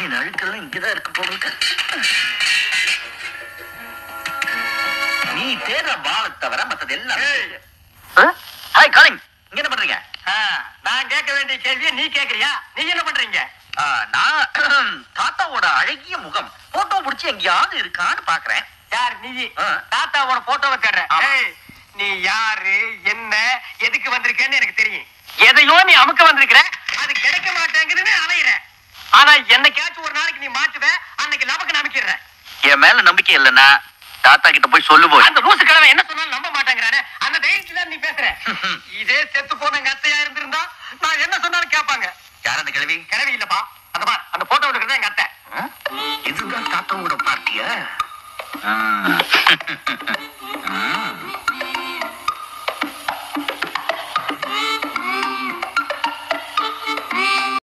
பூமியின் அழுக்கெல்லாம் இங்கதான் இருக்கு போல இருக்க. நீ தேடுற பாலை தவிர மத்தது எல்லாம். ஹாய் காலிங், இங்க என்ன பண்றீங்க? நான் கேட்க வேண்டிய கேள்வியை நீ கேக்குறியா? நீ என்ன பண்றீங்க? நான் தாத்தாவோட அழகிய முகம் போட்டோ பிடிச்சி எங்கேயாவது இருக்கான்னு பாக்குறேன். யார் நீ? தாத்தாவோட போட்டோவை தேடுற? நீ யாரு, என்ன, எதுக்கு வந்திருக்கேன்னு எனக்கு தெரியும். எதையோ நீ அமுக்க வந்திருக்கிற, அது கிடைக்க மாட்டேங்குதுன்னு அலையிற. ஆனா என்னைக்காச்சும் ஒரு நாளைக்கு நீ மாட்டுவ, அன்னைக்கு நமக்கு நம்பிக்கிற. என் மேல நம்பிக்கை இல்லைன்னா தாத்தா கிட்ட போய் சொல்லு போய். அந்த லூசு கிழமை என்ன சொன்னாலும் நம்ப மாட்டேங்கிறானே, அந்த தைரியத்துல நீ பேசுற. இதே செத்து போன எங்க அத்தையா இருந்திருந்தா நான் என்ன சொன்னாலும் கேட்பாங்க. யார் அந்த கிழவி? கிழவி இல்லப்பா, அந்த பார், அந்த போட்டோ எடுக்கிறதா எங்க அத்தை. இதுதான் தாத்தாவோட பார்ட்டியா?